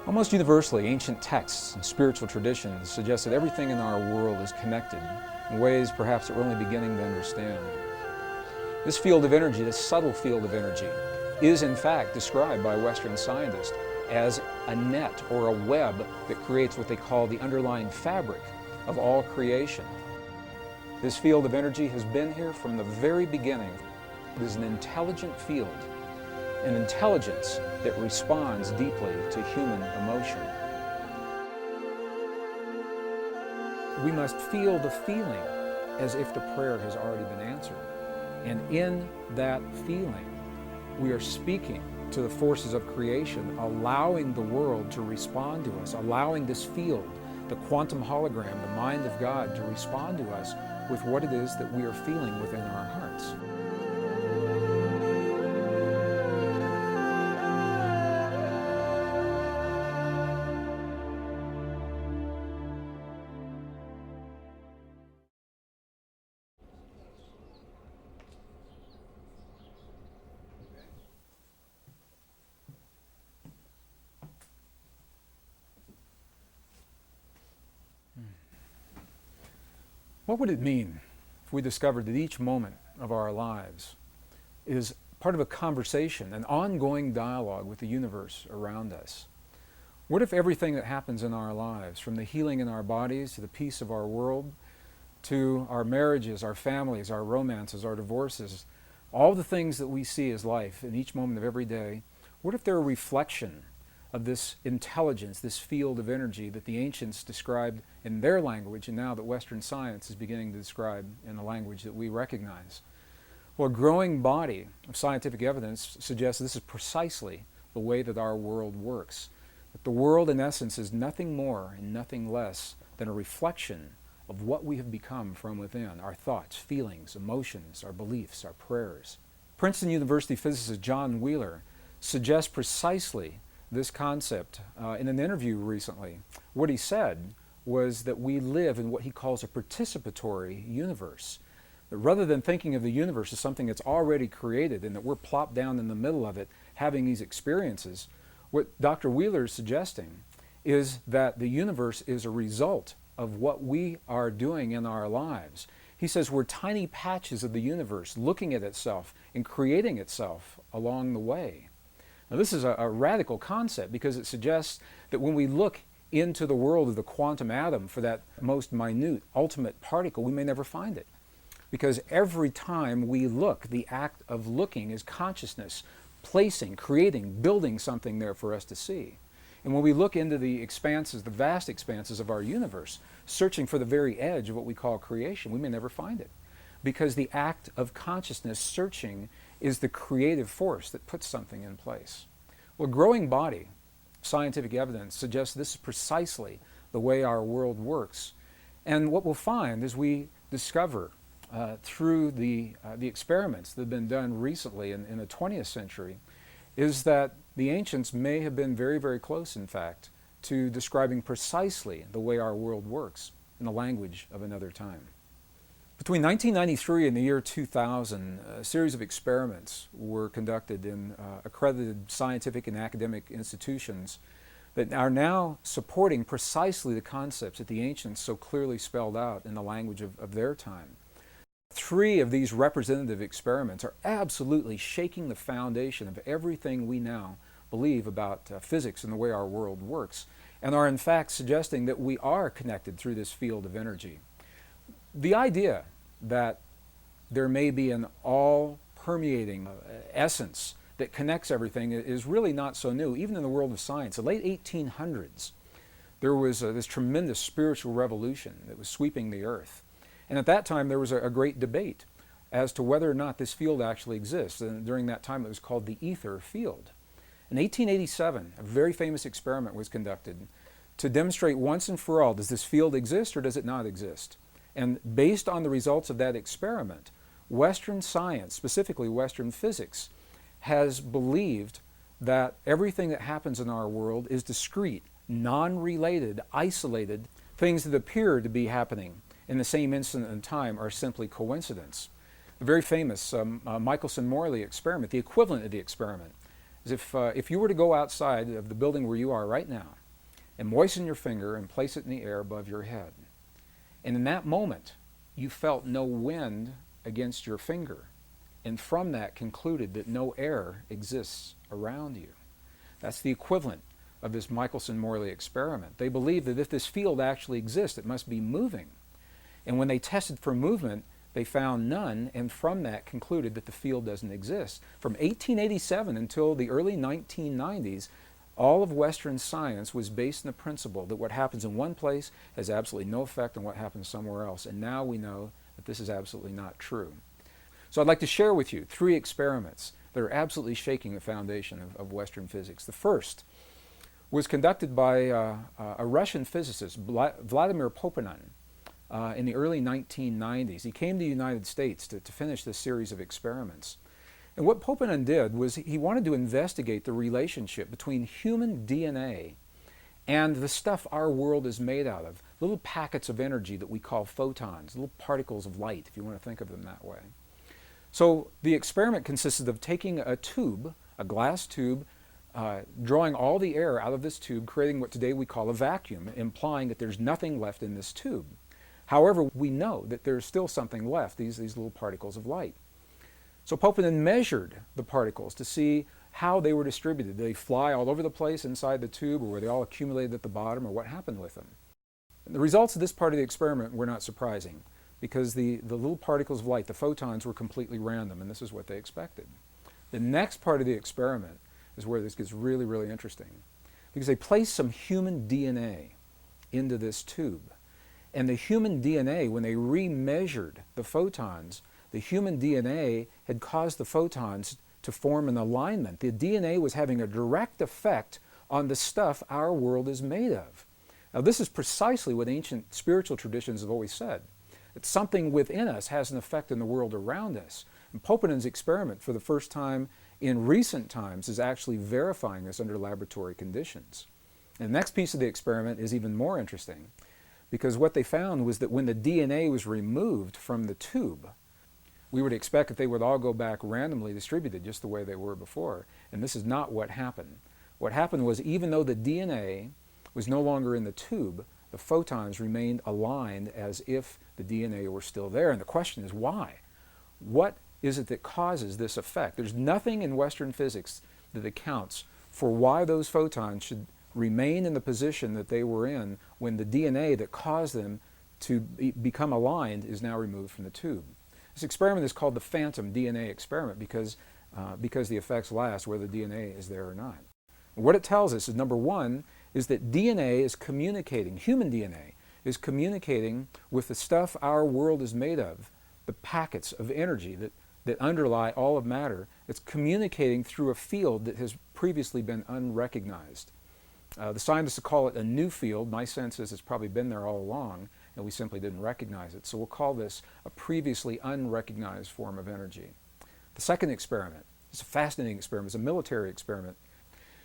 Almost universally, ancient texts and spiritual traditions suggest that everything in our world is connected in ways perhaps that we're only beginning to understand. This field of energy, this subtle field of energy, is in fact described by Western scientists as a net or a web that creates what they call the underlying fabric of all creation. This field of energy has been here from the very beginning. It is an intelligent field, an intelligence that responds deeply to human emotion. We must feel the feeling as if the prayer has already been answered. And in that feeling, we are speaking to the forces of creation, allowing the world to respond to us, allowing this field, the quantum hologram, the mind of God, to respond to us with what it is that we are feeling within our hearts. What would it mean if we discovered that each moment of our lives is part of a conversation, an ongoing dialogue with the universe around us? What if everything that happens in our lives, from the healing in our bodies to the peace of our world, to our marriages, our families, our romances, our divorces, all the things that we see as life in each moment of every day, what if they're a reflection of this intelligence, this field of energy that the ancients described in their language, and now that Western science is beginning to describe in the language that we recognize? Well, a growing body of scientific evidence suggests this is precisely the way that our world works. That the world, in essence, is nothing more and nothing less than a reflection of what we have become from within, our thoughts, feelings, emotions, our beliefs, our prayers. Princeton University physicist John Wheeler suggests precisely this concept in an interview recently. What he said was that we live in what he calls a participatory universe. That rather than thinking of the universe as something that's already created and that we're plopped down in the middle of it having these experiences, what Dr. Wheeler is suggesting is that the universe is a result of what we are doing in our lives. He says we're tiny patches of the universe looking at itself and creating itself along the way. Now, this is a radical concept because it suggests that when we look into the world of the quantum atom for that most minute, ultimate particle, we may never find it. Because every time we look, the act of looking is consciousness, placing, creating, building something there for us to see. And when we look into the expanses, the vast expanses of our universe, searching for the very edge of what we call creation, we may never find it. Because the act of consciousness searching is the creative force that puts something in place. Well, a growing body of scientific evidence suggests this is precisely the way our world works. And what we'll find as we discover through the experiments that have been done recently in the 20th century is that the ancients may have been very, very close, in fact, to describing precisely the way our world works in the language of another time. Between 1993 and the year 2000, a series of experiments were conducted in accredited scientific and academic institutions that are now supporting precisely the concepts that the ancients so clearly spelled out in the language of their time. 3 of these representative experiments are absolutely shaking the foundation of everything we now believe about physics and the way our world works, and are in fact suggesting that we are connected through this field of energy. The idea that there may be an all-permeating essence that connects everything is really not so new, even in the world of science. In the late 1800s, there was this tremendous spiritual revolution that was sweeping the earth. And at that time, there was a great debate as to whether or not this field actually exists. And during that time, it was called the ether field. In 1887, a very famous experiment was conducted to demonstrate once and for all, does this field exist or does it not exist? And based on the results of that experiment, Western science, specifically Western physics, has believed that everything that happens in our world is discrete, non-related, isolated. Things that appear to be happening in the same instant in time are simply coincidence. The very famous Michelson-Morley experiment, the equivalent of the experiment, is if you were to go outside of the building where you are right now and moisten your finger and place it in the air above your head, and in that moment you felt no wind against your finger, and from that concluded that no air exists around you. That's the equivalent of this Michelson-Morley experiment. They believe that if this field actually exists, it must be moving. And when they tested for movement, they found none, and from that concluded that the field doesn't exist. From 1887 until the early 1990s, all of Western science was based on the principle that what happens in one place has absolutely no effect on what happens somewhere else. And now we know that this is absolutely not true. So I'd like to share with you 3 experiments that are absolutely shaking the foundation of Western physics. The first was conducted by a Russian physicist, Vladimir Poponin, in the early 1990s. He came to the United States to finish this series of experiments. And what Poponin did was he wanted to investigate the relationship between human DNA and the stuff our world is made out of, little packets of energy that we call photons, little particles of light, if you want to think of them that way. So the experiment consisted of taking a tube, a glass tube, drawing all the air out of this tube, creating what today we call a vacuum, implying that there's nothing left in this tube. However, we know that there's still something left, these little particles of light. So Poponin measured the particles to see how they were distributed. Did they fly all over the place inside the tube, or were they all accumulated at the bottom, or what happened with them? And the results of this part of the experiment were not surprising, because the little particles of light, the photons, were completely random, and this is what they expected. The next part of the experiment is where this gets really, really interesting, because they placed some human DNA into this tube. And the human DNA, when they remeasured the photons, the human DNA had caused the photons to form an alignment. The DNA was having a direct effect on the stuff our world is made of. Now, this is precisely what ancient spiritual traditions have always said, that something within us has an effect in the world around us. And Poponin's experiment, for the first time in recent times, is actually verifying this under laboratory conditions. And the next piece of the experiment is even more interesting, because what they found was that when the DNA was removed from the tube, we would expect that they would all go back randomly distributed just the way they were before. And this is not what happened. What happened was, even though the DNA was no longer in the tube, the photons remained aligned as if the DNA were still there. And the question is, why? What is it that causes this effect? There's nothing in Western physics that accounts for why those photons should remain in the position that they were in when the DNA that caused them to become aligned is now removed from the tube. This experiment is called the phantom DNA experiment because the effects last whether the DNA is there or not. And what it tells us is, number one, is that DNA is communicating, human DNA is communicating with the stuff our world is made of, the packets of energy that underlie all of matter. It's communicating through a field that has previously been unrecognized. The scientists call it a new field. My sense is it's probably been there all along, and we simply didn't recognize it. So we'll call this a previously unrecognized form of energy. The second experiment is a fascinating experiment. It's a military experiment.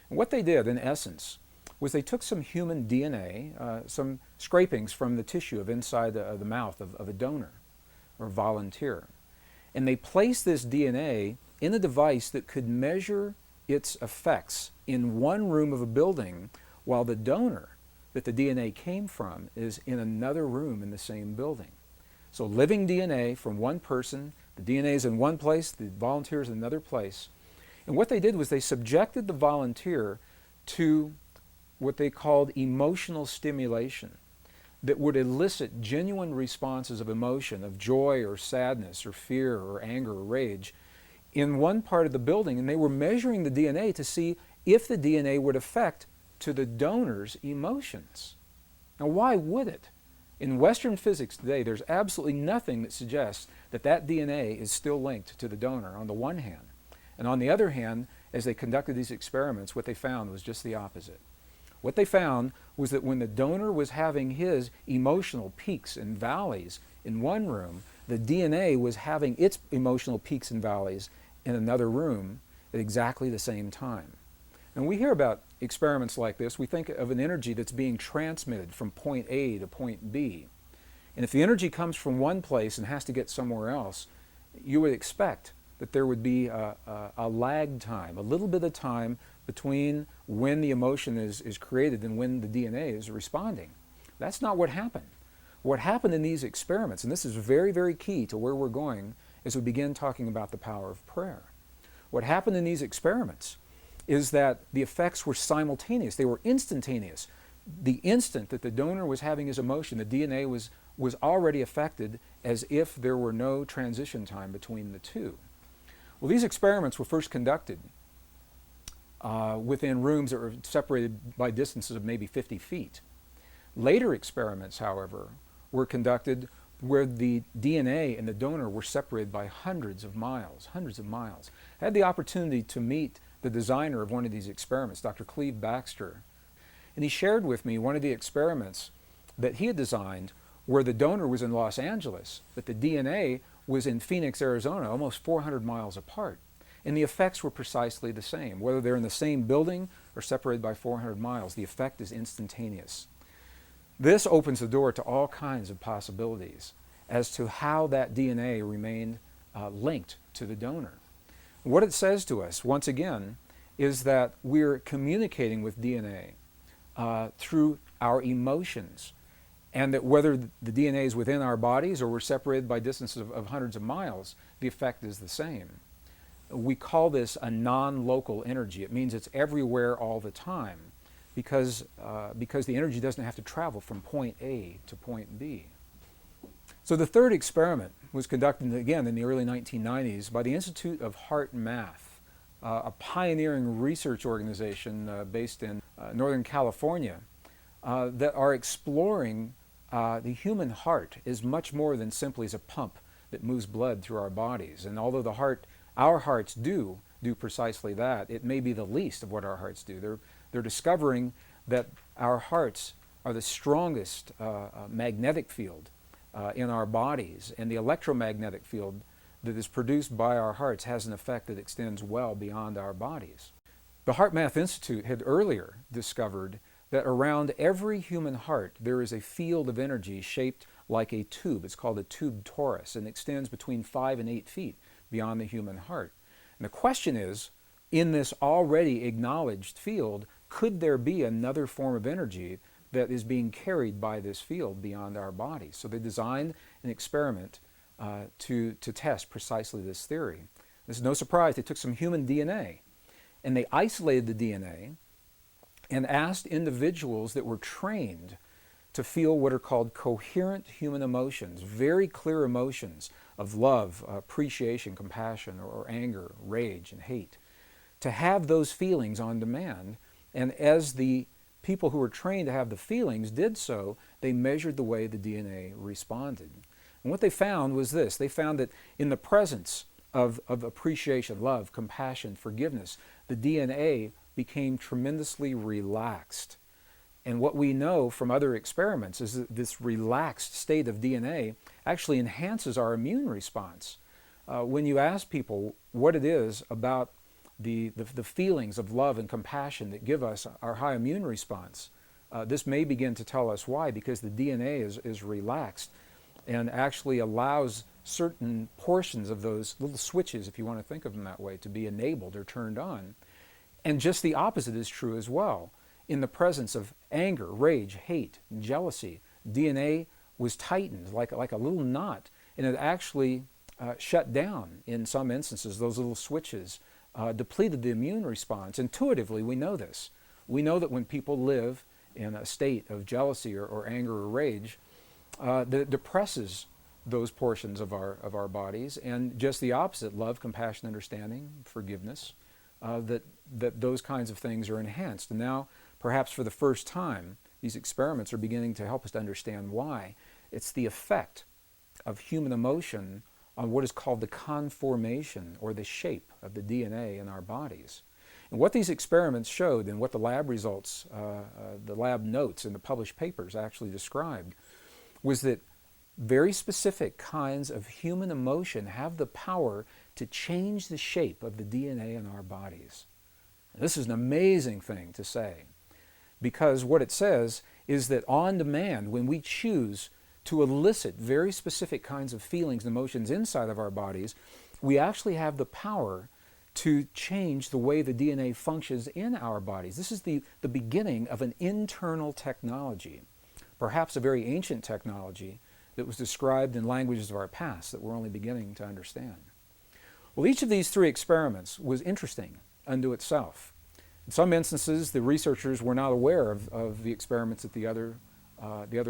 And what they did, in essence, was they took some human DNA, some scrapings from the tissue of inside the mouth of a donor or volunteer, and they placed this DNA in a device that could measure its effects in one room of a building, while the donor that the DNA came from is in another room in the same building. So living DNA from one person, the DNA is in one place, the volunteer is in another place. And what they did was they subjected the volunteer to what they called emotional stimulation that would elicit genuine responses of emotion, of joy or sadness or fear or anger or rage, in one part of the building, and they were measuring the DNA to see if the DNA would affect to the donor's emotions. Now, why would it? In Western physics today, there's absolutely nothing that suggests that that DNA is still linked to the donor on the one hand. And on the other hand, as they conducted these experiments, what they found was just the opposite. What they found was that when the donor was having his emotional peaks and valleys in one room, the DNA was having its emotional peaks and valleys in another room at exactly the same time. And we hear about experiments like this, we think of an energy that's being transmitted from point A to point B. And if the energy comes from one place and has to get somewhere else, you would expect that there would be a lag time, a little bit of time between when the emotion is created and when the DNA is responding. That's not what happened. What happened in these experiments, and this is very, very key to where we're going as we begin talking about the power of prayer. What happened in these experiments is that the effects were simultaneous. They were instantaneous. The instant that the donor was having his emotion, the DNA was already affected as if there were no transition time between the two. Well, these experiments were first conducted within rooms that were separated by distances of maybe 50 feet. Later experiments, however, were conducted where the DNA and the donor were separated by hundreds of miles, hundreds of miles. I had the opportunity to meet the designer of one of these experiments, Dr. Cleve Baxter, and he shared with me one of the experiments that he had designed where the donor was in Los Angeles, but the DNA was in Phoenix, Arizona, almost 400 miles apart. And the effects were precisely the same. Whether they're in the same building or separated by 400 miles, the effect is instantaneous. This opens the door to all kinds of possibilities as to how that DNA remained linked to the donor. What it says to us, once again, is that we're communicating with DNA through our emotions, and that whether the DNA is within our bodies or we're separated by distances of hundreds of miles, the effect is the same. We call this a non-local energy. It means it's everywhere all the time because the energy doesn't have to travel from point A to point B. So the third experiment was conducted again in the early 1990s by the Institute of Heart Math, a pioneering research organization based in Northern California that are exploring the human heart is much more than simply as a pump that moves blood through our bodies. And although our hearts do precisely that, it may be the least of what our hearts do. They're discovering that our hearts are the strongest magnetic field in our bodies, and the electromagnetic field that is produced by our hearts has an effect that extends well beyond our bodies. The Heart Math Institute had earlier discovered that around every human heart there is a field of energy shaped like a tube. It's called a tube torus and extends between 5 and 8 feet beyond the human heart. And the question is, in this already acknowledged field, could there be another form of energy that is being carried by this field beyond our bodies? So they designed an experiment to test precisely this theory. This is no surprise. They took some human DNA and they isolated the DNA and asked individuals that were trained to feel what are called coherent human emotions, very clear emotions of love, appreciation, compassion, or anger, rage, and hate, to have those feelings on demand. And as the people who were trained to have the feelings did so, they measured the way the DNA responded. And what they found was this. They found that in the presence of appreciation, love, compassion, forgiveness, the DNA became tremendously relaxed. And what we know from other experiments is that this relaxed state of DNA actually enhances our immune response. When you ask people what it is about the feelings of love and compassion that give us our high immune response, this may begin to tell us why, because the DNA is relaxed and actually allows certain portions of those little switches, if you want to think of them that way, to be enabled or turned on. And just the opposite is true as well. In the presence of anger, rage, hate, and jealousy, DNA was tightened like a little knot, and it actually shut down in some instances. Those little switches depleted the immune response. Intuitively, we know this. We know that when people live in a state of jealousy or anger or rage, that depresses those portions of our bodies, and just the opposite, love, compassion, understanding, forgiveness, that those kinds of things are enhanced. And now, perhaps for the first time, these experiments are beginning to help us to understand why. It's the effect of human emotion on what is called the conformation or the shape of the DNA in our bodies. And what these experiments showed, and what the lab results, the lab notes in the published papers actually described, was that very specific kinds of human emotion have the power to change the shape of the DNA in our bodies. And this is an amazing thing to say, because what it says is that on demand, when we choose to elicit very specific kinds of feelings and emotions inside of our bodies, we actually have the power to change the way the DNA functions in our bodies. This is the beginning of an internal technology, perhaps a very ancient technology that was described in languages of our past that we're only beginning to understand. Well, each of these three experiments was interesting unto itself. In some instances, the researchers were not aware of the experiments that the other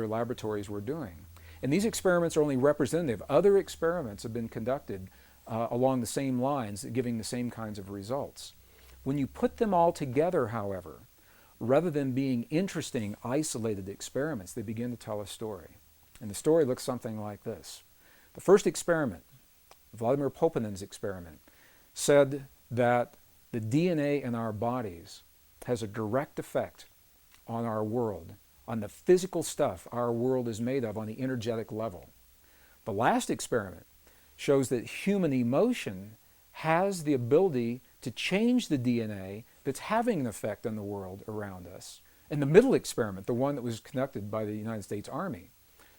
laboratories were doing. And these experiments are only representative. Other experiments have been conducted along the same lines, giving the same kinds of results. When you put them all together, however, rather than being interesting, isolated experiments, they begin to tell a story. And the story looks something like this. The first experiment, Vladimir Poponin's experiment, said that the DNA in our bodies has a direct effect on our world, on the physical stuff our world is made of on the energetic level. The last experiment shows that human emotion has the ability to change the DNA that's having an effect on the world around us. And the middle experiment, the one that was conducted by the United States Army,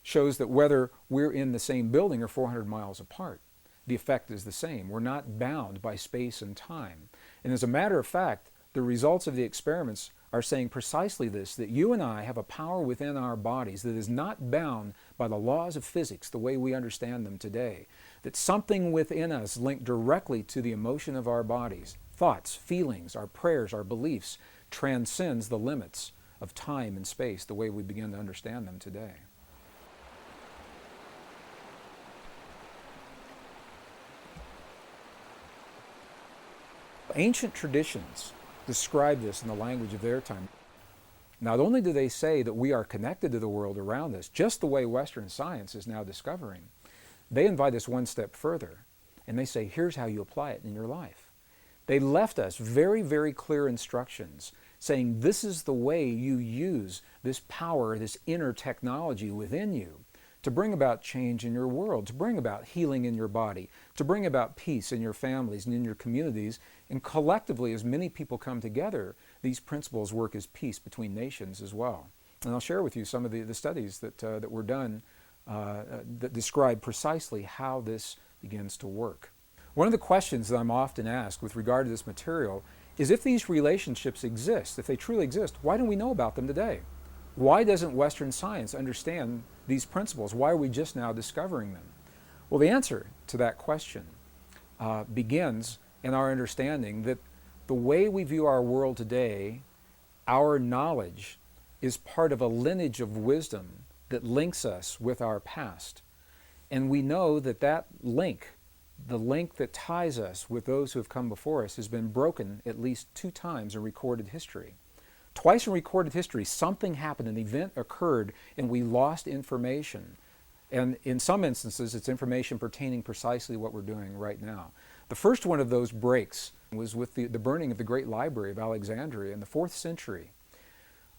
shows that whether we're in the same building or 400 miles apart, the effect is the same. We're not bound by space and time. And as a matter of fact, the results of the experiments are saying precisely this, that you and I have a power within our bodies that is not bound by the laws of physics the way we understand them today, that something within us linked directly to the emotion of our bodies, thoughts, feelings, our prayers, our beliefs, transcends the limits of time and space the way we begin to understand them today. Ancient traditions describe this in the language of their time. Not only do they say that we are connected to the world around us, just the way Western science is now discovering, they invite us one step further, and they say, here's how you apply it in your life. They left us very, very clear instructions saying this is the way you use this power, this inner technology within you to bring about change in your world, to bring about healing in your body, to bring about peace in your families and in your communities. And collectively, as many people come together, these principles work as peace between nations as well. And I'll share with you some of the studies that were done that describe precisely how this begins to work. One of the questions that I'm often asked with regard to this material is if these relationships exist, if they truly exist, why don't we know about them today? Why doesn't Western science understand these principles? Why are we just now discovering them? Well, the answer to that question begins in our understanding that the way we view our world today, our knowledge, is part of a lineage of wisdom that links us with our past. And we know that that link, the link that ties us with those who have come before us, has been broken at least 2 times in recorded history. Twice in recorded history, something happened, an event occurred, and we lost information. And in some instances, it's information pertaining precisely to what we're doing right now. The first one of those breaks was with the burning of the Great Library of Alexandria in the 4th century.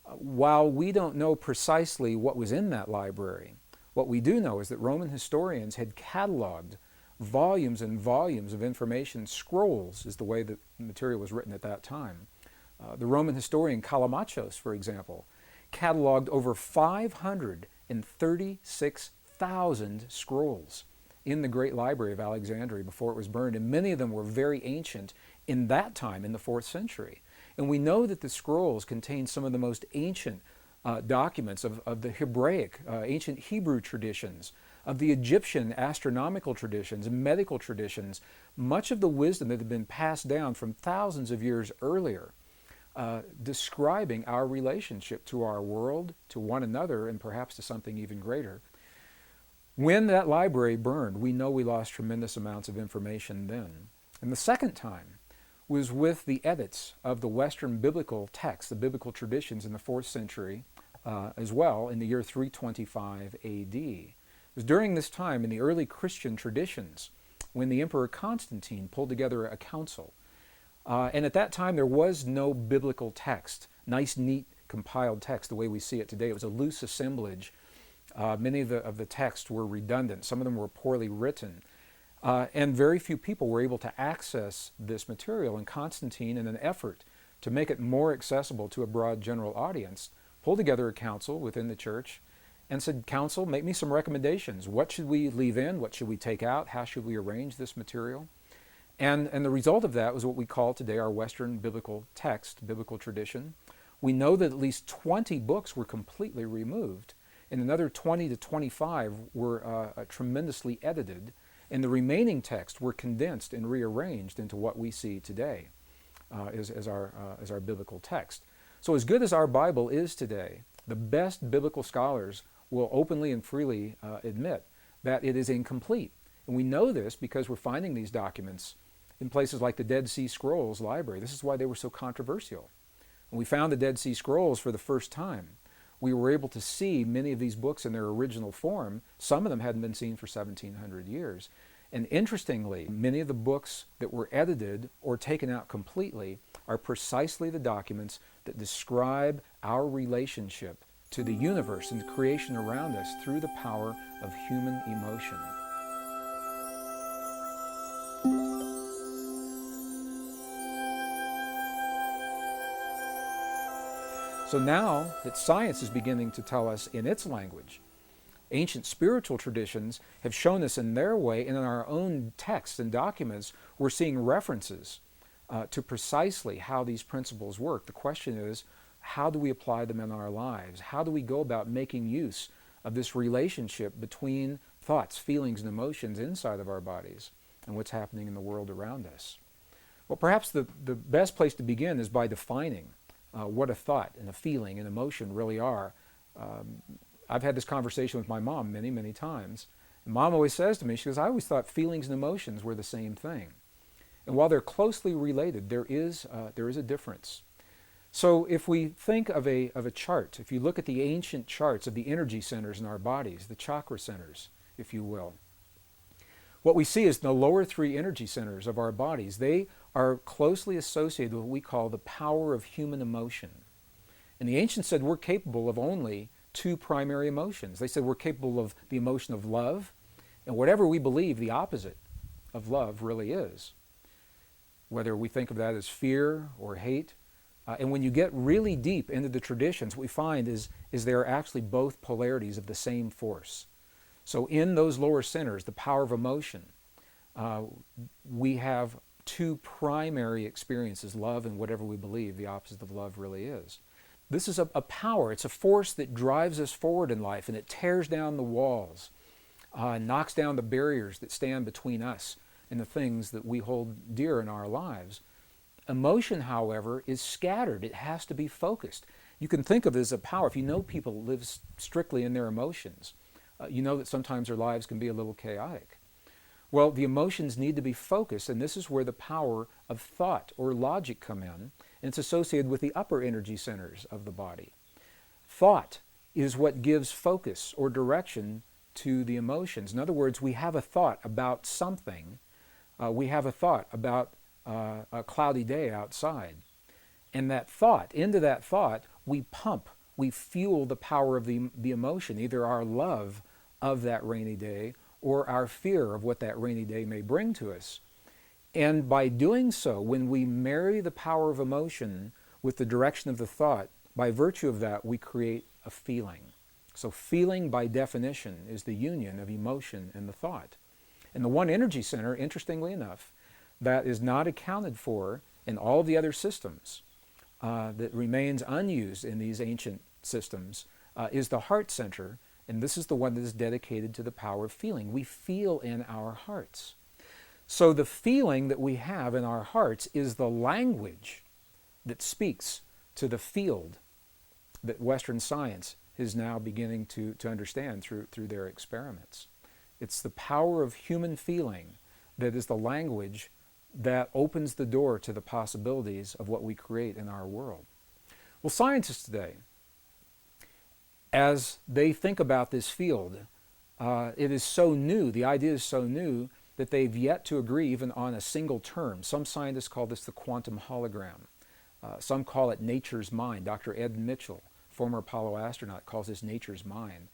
While we don't know precisely what was in that library, what we do know is that Roman historians had cataloged volumes and volumes of information. Scrolls is the way that material was written at that time. The Roman historian Callimachus, for example, cataloged over 536,000 scrolls in the Great Library of Alexandria before it was burned, and many of them were very ancient in that time, in the 4th century. And we know that the scrolls contain some of the most ancient documents of the Hebraic, ancient Hebrew traditions, of the Egyptian astronomical traditions and medical traditions, much of the wisdom that had been passed down from thousands of years earlier, describing our relationship to our world, to one another, and perhaps to something even greater. When that library burned, we know we lost tremendous amounts of information then. And the second time was with the edits of the Western biblical texts, the biblical traditions in the 4th century as well, in the year 325 AD. It was during this time in the early Christian traditions when the Emperor Constantine pulled together a council. And at that time, there was no biblical text, nice, neat, compiled text the way we see it today. It was a loose assemblage. Many of the texts were redundant. Some of them were poorly written. And very few people were able to access this material. And Constantine, in an effort to make it more accessible to a broad general audience, pulled together a council within the church and said, "Council, make me some recommendations. What should we leave in? What should we take out? How should we arrange this material?" And the result of that was what we call today our Western biblical text, biblical tradition. We know that at least 20 books were completely removed, and another 20 to 25 were tremendously edited, and the remaining texts were condensed and rearranged into what we see today as our biblical text. So as good as our Bible is today, the best biblical scholars will openly and freely admit that it is incomplete. And we know this because we're finding these documents in places like the Dead Sea Scrolls Library. This is why they were so controversial. When we found the Dead Sea Scrolls for the first time, we were able to see many of these books in their original form. Some of them hadn't been seen for 1,700 years. And interestingly, many of the books that were edited or taken out completely are precisely the documents that describe our relationship to the universe and the creation around us through the power of human emotion. So now that science is beginning to tell us in its language, ancient spiritual traditions have shown us in their way, and in our own texts and documents, we're seeing references to precisely how these principles work. The question is, how do we apply them in our lives? How do we go about making use of this relationship between thoughts, feelings, and emotions inside of our bodies and what's happening in the world around us? Well, perhaps the best place to begin is by defining what a thought and a feeling and emotion really are. I've had this conversation with my mom many, many times. And Mom always says to me, she goes, I always thought feelings and emotions were the same thing. And while they're closely related, there is a difference. So if we think of a chart, if you look at the ancient charts of the energy centers in our bodies, the chakra centers, if you will, what we see is the lower three energy centers of our bodies, they are closely associated with what we call the power of human emotion. And the ancients said we're capable of only two primary emotions. They said we're capable of the emotion of love, and whatever we believe the opposite of love really is. Whether we think of that as fear or hate. And when you get really deep into the traditions, what we find is they are actually both polarities of the same force. So in those lower centers, the power of emotion, we have two primary experiences, love and whatever we believe the opposite of love really is. This is a power, it's a force that drives us forward in life, and it tears down the walls, knocks down the barriers that stand between us and the things that we hold dear in our lives. Emotion, however, is scattered. It has to be focused. You can think of it as a power. If you know people live strictly in their emotions, you know that sometimes their lives can be a little chaotic. Well, the emotions need to be focused, and this is where the power of thought or logic come in, and it's associated with the upper energy centers of the body. Thought is what gives focus or direction to the emotions. In other words, we have a thought about something. We have a thought about a cloudy day outside. And that thought, into that thought, we fuel the power of the emotion, either our love of that rainy day or our fear of what that rainy day may bring to us. And by doing so, when we marry the power of emotion with the direction of the thought, by virtue of that, we create a feeling. So feeling, by definition, is the union of emotion and the thought. And the one energy center, interestingly enough, that is not accounted for in all of the other systems, that remains unused in these ancient systems, is the heart center, and this is the one that is dedicated to the power of feeling. We feel in our hearts. So the feeling that we have in our hearts is the language that speaks to the field that Western science is now beginning to understand through their experiments. It's the power of human feeling that is the language that opens the door to the possibilities of what we create in our world. Well, scientists today, as they think about this field, it is so new, the idea is so new, that they've yet to agree even on a single term. Some scientists call this the quantum hologram. Some call it nature's mind. Dr. Ed Mitchell, former Apollo astronaut, calls this nature's mind.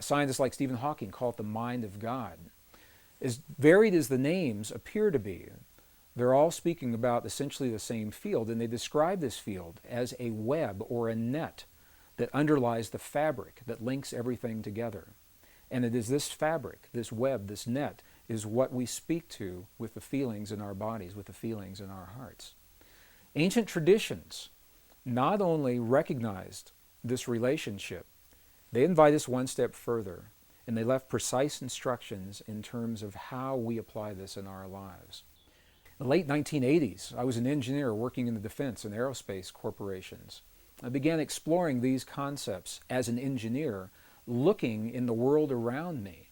Scientists like Stephen Hawking call it the mind of God. As varied as the names appear to be, they're all speaking about essentially the same field, and they describe this field as a web or a net that underlies the fabric that links everything together. And it is this fabric, this web, this net, is what we speak to with the feelings in our bodies, with the feelings in our hearts. Ancient traditions not only recognized this relationship, they invite us one step further, and they left precise instructions in terms of how we apply this in our lives. In the late 1980s, I was an engineer working in the defense and aerospace corporations. I began exploring these concepts as an engineer, looking in the world around me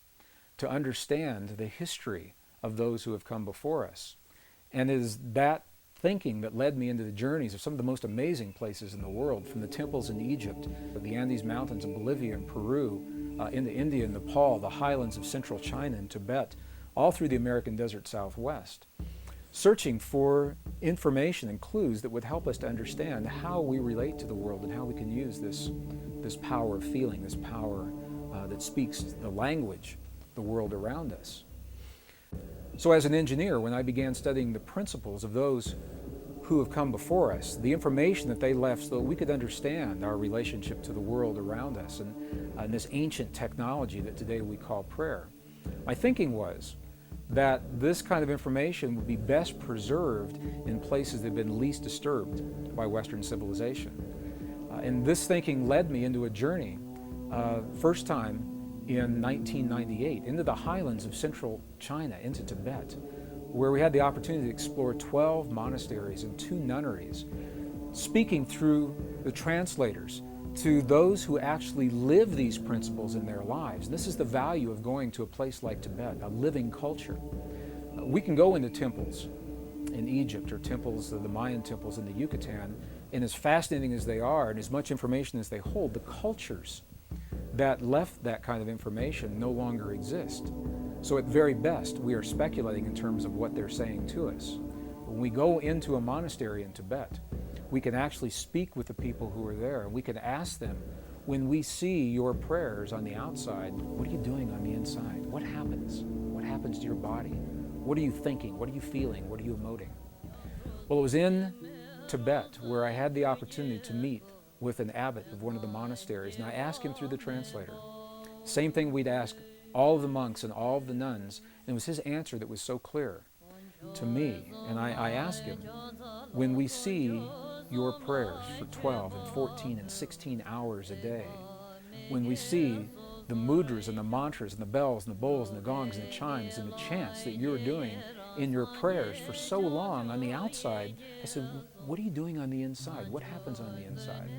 to understand the history of those who have come before us. And it is that thinking that led me into the journeys of some of the most amazing places in the world, from the temples in Egypt, the Andes Mountains in Bolivia and Peru, into India and Nepal, the highlands of central China and Tibet, all through the American desert Southwest, searching for information and clues that would help us to understand how we relate to the world and how we can use this power of feeling, this power that speaks the language, the world around us. So as an engineer, when I began studying the principles of those who have come before us, the information that they left so that we could understand our relationship to the world around us and this ancient technology that today we call prayer, my thinking was that this kind of information would be best preserved in places that have been least disturbed by Western civilization. And this thinking led me into a journey, first time in 1998, into the highlands of central China, into Tibet, where we had the opportunity to explore 12 monasteries and 2 nunneries, speaking through the translators to those who actually live these principles in their lives. This is the value of going to a place like Tibet, a living culture. We can go into temples in Egypt or temples, the Mayan temples in the Yucatan, and as fascinating as they are and as much information as they hold, the cultures that left that kind of information no longer exist. So at very best, we are speculating in terms of what they're saying to us. When we go into a monastery in Tibet, we can actually speak with the people who are there, and we can ask them, when we see your prayers on the outside, what are you doing on the inside? What happens? What happens to your body? What are you thinking? What are you feeling? What are you emoting? Well, it was in Tibet where I had the opportunity to meet with an abbot of one of the monasteries, and I asked him through the translator. Same thing we'd ask all of the monks and all of the nuns, and it was his answer that was so clear to me. And I asked him, when we see your prayers for 12 and 14 and 16 hours a day, when we see the mudras and the mantras and the bells and the bowls and the gongs and the chimes and the chants that you're doing in your prayers for so long on the outside, I said, what are you doing on the inside? What happens on the inside?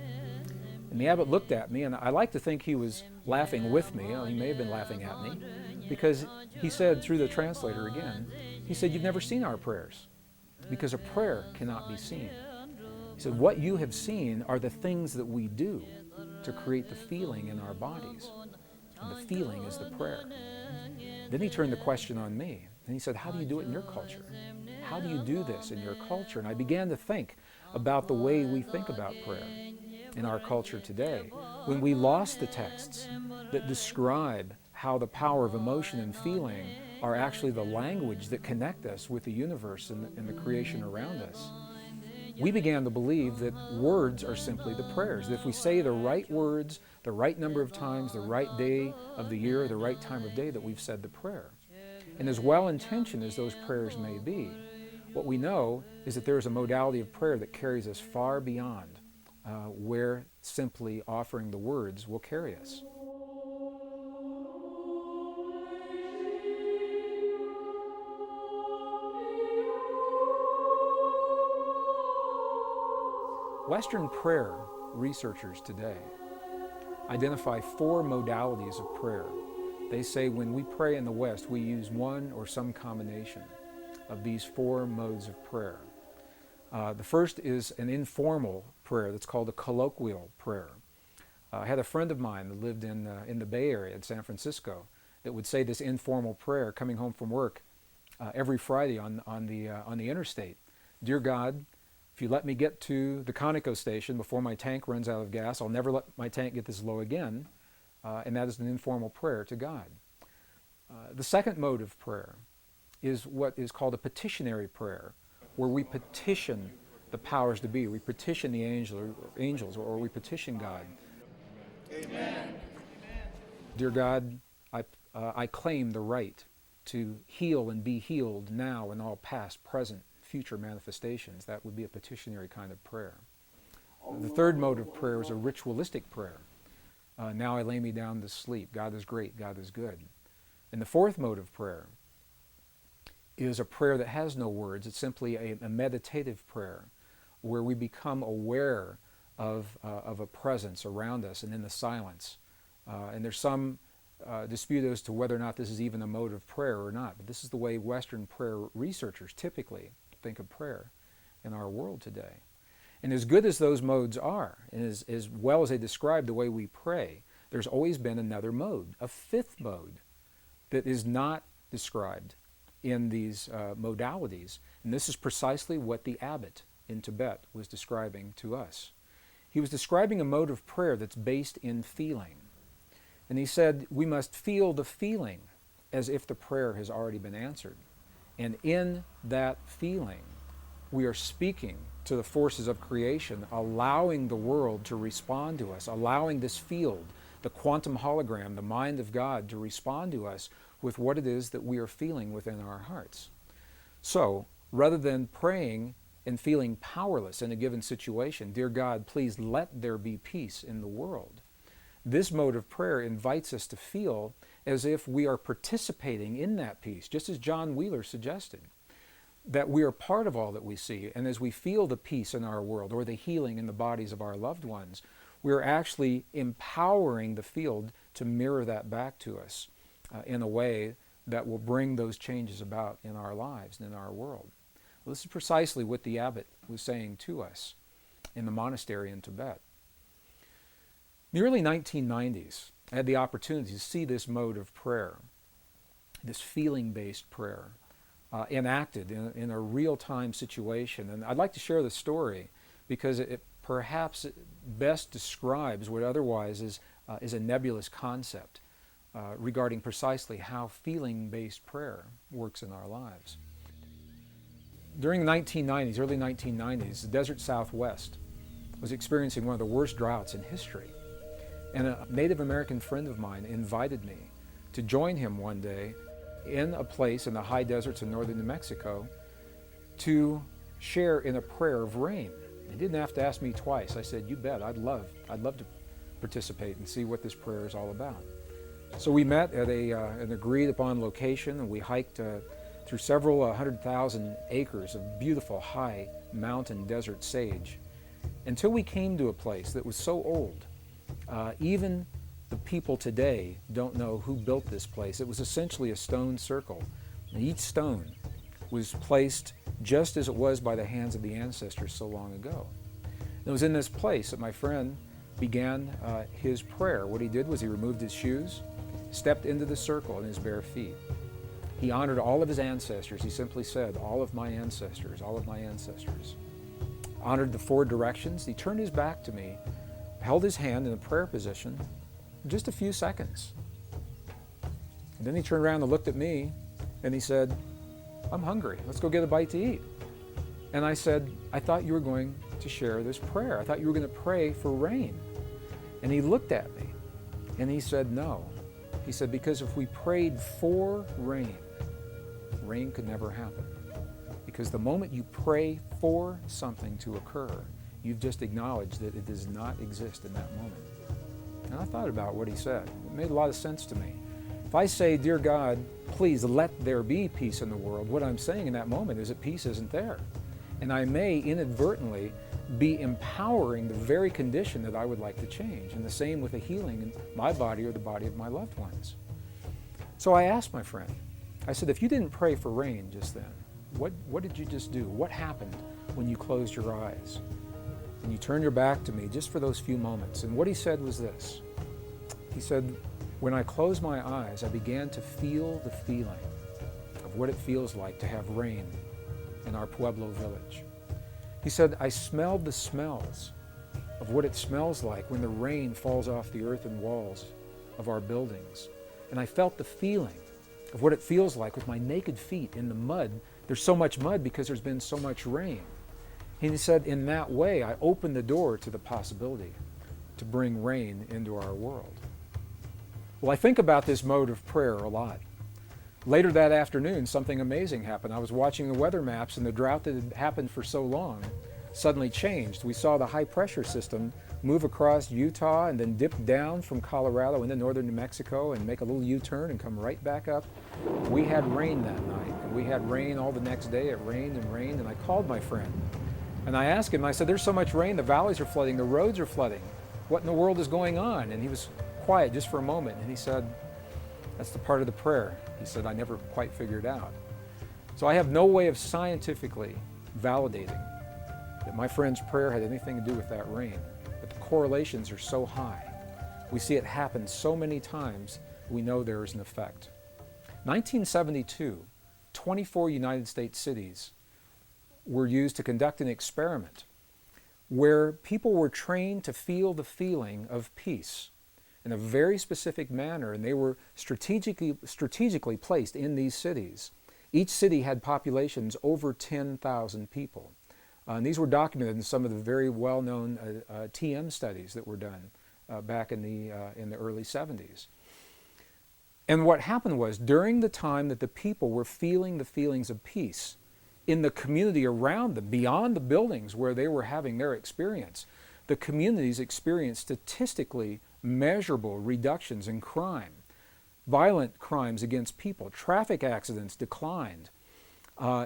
And the abbot looked at me, and I like to think he was laughing with me. He may have been laughing at me, because he said through the translator again, he said, you've never seen our prayers, because a prayer cannot be seen. He said, what you have seen are the things that we do to create the feeling in our bodies. And the feeling is the prayer. Then he turned the question on me, and he said, how do you do it in your culture? How do you do this in your culture? And I began to think about the way we think about prayer in our culture today, when we lost the texts that describe how the power of emotion and feeling are actually the language that connect us with the universe and the creation around us. We began to believe that words are simply the prayers. That if we say the right words, the right number of times, the right day of the year, the right time of day, that we've said the prayer. And as well-intentioned as those prayers may be, what we know is that there is a modality of prayer that carries us far beyond where simply offering the words will carry us. Western prayer researchers today identify 4 modalities of prayer. They say when we pray in the West, we use one or some combination of these 4 modes of prayer. The first is an informal prayer that's called a colloquial prayer. I had a friend of mine that lived in the Bay Area in San Francisco that would say this informal prayer coming home from work every Friday on the interstate. Dear God, if you let me get to the Conoco station before my tank runs out of gas, I'll never let my tank get this low again. And that is an informal prayer to God. The second mode of prayer is what is called a petitionary prayer, where we petition the powers to be. We petition the angels, or we petition God. Amen. Dear God, I claim the right to heal and be healed now in all past, present, future manifestations. That would be a petitionary kind of prayer. The third mode of prayer is a ritualistic prayer. Now I lay me down to sleep. God is great. God is good. And the fourth mode of prayer is a prayer that has no words. It's simply a meditative prayer where we become aware of a presence around us and in the silence. And there's some dispute as to whether or not this is even a mode of prayer or not. But this is the way Western prayer researchers typically think of prayer in our world today. And as good as those modes are, and as well as they describe the way we pray, there's always been another mode, a fifth mode, that is not described in these modalities. And this is precisely what the abbot in Tibet was describing to us. He was describing a mode of prayer that's based in feeling. And he said, we must feel the feeling as if the prayer has already been answered. And in that feeling, we are speaking to the forces of creation, allowing the world to respond to us, allowing this field, the quantum hologram, the mind of God, to respond to us with what it is that we are feeling within our hearts. So, rather than praying and feeling powerless in a given situation, dear God, please let there be peace in the world, this mode of prayer invites us to feel as if we are participating in that peace, just as John Wheeler suggested, that we are part of all that we see. And as we feel the peace in our world or the healing in the bodies of our loved ones, we are actually empowering the field to mirror that back to us in a way that will bring those changes about in our lives and in our world. Well, this is precisely what the abbot was saying to us in the monastery in Tibet. In the early 1990s, I had the opportunity to see this mode of prayer, this feeling-based prayer, enacted in a real-time situation. And I'd like to share the story because it perhaps best describes what otherwise is a nebulous concept regarding precisely how feeling-based prayer works in our lives. During the 1990s, early 1990s, the desert Southwest was experiencing one of the worst droughts in history. And a Native American friend of mine invited me to join him one day in a place in the high deserts of northern New Mexico to share in a prayer of rain. He didn't have to ask me twice. I said, you bet, I'd love to participate and see what this prayer is all about. So we met at an agreed upon location, and we hiked through several 100,000 acres of beautiful high mountain desert sage until we came to a place that was so old. Even the people today don't know who built this place. It was essentially a stone circle. And each stone was placed just as it was by the hands of the ancestors so long ago. And it was in this place that my friend began his prayer. What he did was he removed his shoes, stepped into the circle in his bare feet. He honored all of his ancestors. He simply said, all of my ancestors, all of my ancestors. Honored the four directions. He turned his back to me, held his hand in a prayer position for just a few seconds. And then he turned around and looked at me and he said, I'm hungry. Let's go get a bite to eat. And I said, I thought you were going to share this prayer. I thought you were going to pray for rain. And he looked at me and he said, no. He said, because if we prayed for rain, rain could never happen. Because the moment you pray for something to occur, you've just acknowledged that it does not exist in that moment. And I thought about what he said. It made a lot of sense to me. If I say, dear God, please let there be peace in the world, what I'm saying in that moment is that peace isn't there. And I may inadvertently be empowering the very condition that I would like to change. And the same with a healing in my body or the body of my loved ones. So I asked my friend, I said, if you didn't pray for rain just then, what did you just do? What happened when you closed your eyes and you turned your back to me just for those few moments? And what he said was this. He said, when I closed my eyes, I began to feel the feeling of what it feels like to have rain in our Pueblo village. He said, I smelled the smells of what it smells like when the rain falls off the earthen walls of our buildings. And I felt the feeling of what it feels like with my naked feet in the mud. There's so much mud because there's been so much rain. And he said, in that way, I opened the door to the possibility to bring rain into our world. Well, I think about this mode of prayer a lot. Later that afternoon, something amazing happened. I was watching the weather maps, and the drought that had happened for so long suddenly changed. We saw the high pressure system move across Utah and then dip down from Colorado into northern New Mexico and make a little U-turn and come right back up. We had rain that night, and we had rain all the next day. It rained and rained, and I called my friend. And I asked him, I said, there's so much rain, the valleys are flooding, the roads are flooding. What in the world is going on? And he was quiet just for a moment, and he said, that's the part of the prayer. He said, I never quite figured out. So I have no way of scientifically validating that my friend's prayer had anything to do with that rain. But the correlations are so high. We see it happen so many times, we know there is an effect. 1972, 24 United States cities were used to conduct an experiment where people were trained to feel the feeling of peace in a very specific manner, and they were strategically placed in these cities. Each city had populations over 10,000 people. And these were documented in some of the very well-known TM studies that were done back in the early 70s. And what happened was, during the time that the people were feeling the feelings of peace in the community around them, beyond the buildings where they were having their experience, the communities experienced statistically measurable reductions in crime, violent crimes against people, traffic accidents declined.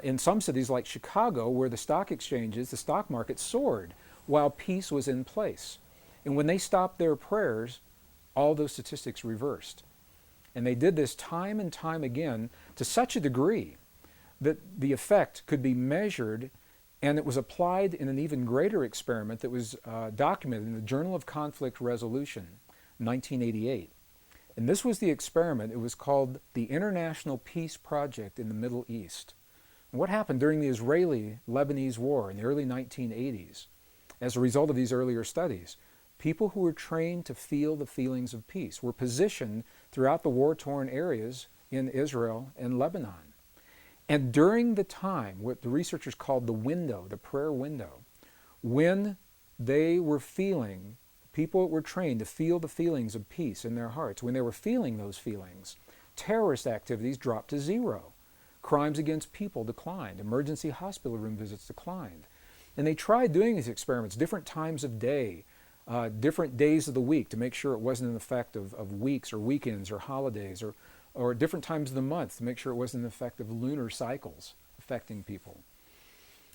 In some cities like Chicago, where the stock exchanges, the stock market soared while peace was in place. And when they stopped their prayers, all those statistics reversed. And they did this time and time again to such a degree that the effect could be measured, and it was applied in an even greater experiment that was documented in the Journal of Conflict Resolution, 1988. And this was the experiment. It was called the International Peace Project in the Middle East. And what happened during the Israeli-Lebanese War in the early 1980s, as a result of these earlier studies, people who were trained to feel the feelings of peace were positioned throughout the war-torn areas in Israel and Lebanon. And during the time, what the researchers called the window, the prayer window, when they were feeling, people that were trained to feel the feelings of peace in their hearts, when they were feeling those feelings, terrorist activities dropped to zero. Crimes against people declined. Emergency hospital room visits declined. And they tried doing these experiments different times of day, different days of the week, to make sure it wasn't an effect of weeks or weekends or holidays, or different times of the month to make sure it wasn't an effect of lunar cycles affecting people.